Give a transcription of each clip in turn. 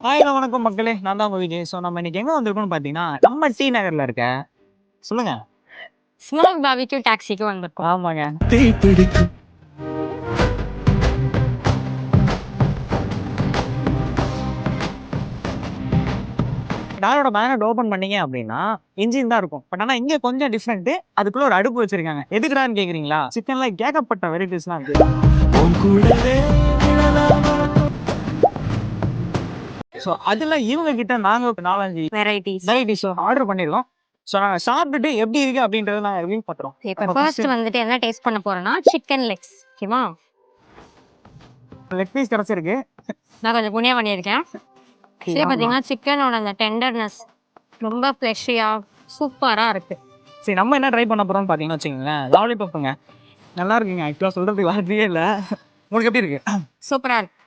ஹாய்ங்க வணக்கம் மக்களே. நான் தான் உங்க விஜய். ஸோ நம்ம இன்னைக்கு எங்க வந்திருக்கோம்னு பார்த்தீங்கன்னா, நம்ம டி நகர்ல இருக்க சொல்லுங்க. ஸ்மோக் பாபிக்யூ டாக்ஸிக்கு வந்திருக்கோம். ஆமாங்க. காரோட பேனட் ஓப்பன் பண்ணீங்க அப்படின்னா, இன்ஜின் தான் இருக்கும். பட் ஆனா இங்க கொஞ்சம் டிஃபரெண்ட். அதுக்குள்ள ஒரு அடுப்பு வச்சிருக்காங்க. எதுக்குடான்னு கேக்குறீங்களா? சிக்கன்ல ஏகப்பட்ட வெரைட்டிஸ்லாம் இருக்கு. ஸோ அதுல இவங்க கிட்ட நாங்க ஒரு 4, 5 வெரைட்டிஸ் ஆர்டர் பண்ணிருக்கோம். ஸோ நாங்க சாப்பிட்டுட்டு எப்படி இருக்கு அப்படின்றத நாங்க ரிவ்யூ பண்றோம். இப்போ ஃபர்ஸ்ட் வந்துட்டு என்ன டேஸ்ட் பண்ண போறேன்னா சிக்கன் லெக்ஸ். ஓகேவா? லெக் பீஸ் கிடைச்சிருக்கு. நான் கொஞ்சம் புண்ணியம் பண்ணியிருக்கேன். சரி, பார்த்தீங்கன்னா சிக்கனோட அந்த டெண்டர்னஸ் ரொம்ப ஃப்ளெஷியா சூப்பராக இருக்கு. சரி, நம்ம என்ன ட்ரை பண்ண போறோம்னு பார்த்தீங்கன்னு வச்சுக்கோங்களேன், லாலிபப்புங்க. நல்லா இருக்குங்க. ஆக்சுவலாக சொல்றதுக்கு வார்த்தையே இல்லை. உங்களுக்கு எப்படி இருக்கு? சூப்பராக இருக்கு.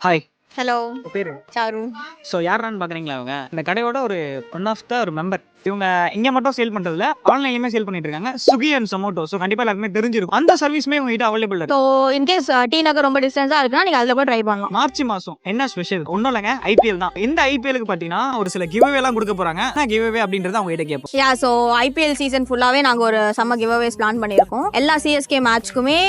ஹாய், ஹலோ, பேரு சாரு. ஸோ யாரான்னு பார்க்குறீங்களா? அவங்க இந்த கடையோட ஒரு ஒன் ஆஃப் த ஒரு மெம்பர். இவங்க இங்கே மட்டும் சேல் பண்ணுறதுல ஆன்லைன்லையுமே சேல் பண்ணிட்டு இருக்காங்க. Swiggy and Zomato. ஸோ கண்டிப்பாக எல்லாருமே தெரிஞ்சிருக்கும். அந்த சர்வீஸுமே உங்ககிட்ட அவைலபிள் இருக்கு. ஸோ இன்கேஸ் டி நகர் ரொம்ப டிஸ்டன்ஸாக இருக்குன்னா நீங்கள் அதில் கூட ட்ரை பண்ணலாம். மார்ச் மாதம் என்ன ஸ்பெஷல்? ஒன்றும் இல்லைங்க, ஐபிஎல் தான். இந்த ஐபிஎலுக்கு பார்த்தீங்கன்னா ஒரு சில கிவ்அவேலாம் கொடுக்க போகிறாங்க. கிவ்அவே அப்படின்றத அவங்க கிட்ட கேட்போம். யா, ஸோ ஐபிஎல் சீசன் ஃபுல்லாகவே நாங்கள் ஒரு சம்ம கிவ் அவேஸ் பிளான் பண்ணியிருக்கோம். எல்லா சிஎஸ்கே மேட்ச்க்குமே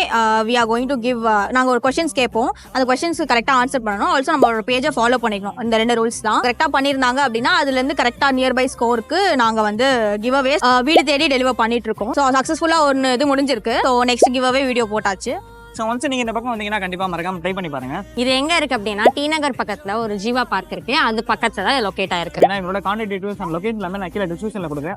we are going to give. நாங்கள் ஒரு கொஸ்டின்ஸ் கேட்போம். அந்த கொஸ்டின்ஸ்க்கு கரெக்டாக ஆன்சர் பண்ணணும். ஆல்சோ நம்ம ஒரு பேஜை ஃபாலோ பண்ணிக்கணும். இந்த 2 ரூல்ஸ் தான். கரெக்டாக பண்ணியிருந்தாங்க அப்படின்னா அதுலேருந்து கரெக்டாக நியர்பை ஸ்கோருக்கு நாங்கள் வந்து கிவ் அவேஸ் வீடு தேடி டெலிவர் பண்ணிட்டு இருக்கோம். ஸோ சக்ஸஸ்ஃபுல்லாக ஒன்று இது முடிஞ்சிருக்கு. So next give away video போட்டாச்சு. ஸோ ஒன்ஸ் நீங்கள் இந்த பக்கம் வந்தீங்கன்னா கண்டிப்பாக மறக்காம ட்ரை பண்ணி பாருங்க. இது எங்க இருக்கு அப்படின்னா டி நகர் பக்கத்துல ஒரு ஜீவா பார்க் இருக்கு. அது பக்கத்துல தான் லொக்கேட் ஆயிருக்கு. ஏன்னா என்னோட கான்டாக்ட் டீடைல்ஸ் அண்ட் லொகேஷன் எல்லாமே நான் கீழே டிஸ்கிரிப்ஷனில் கொடுக்குறேன்.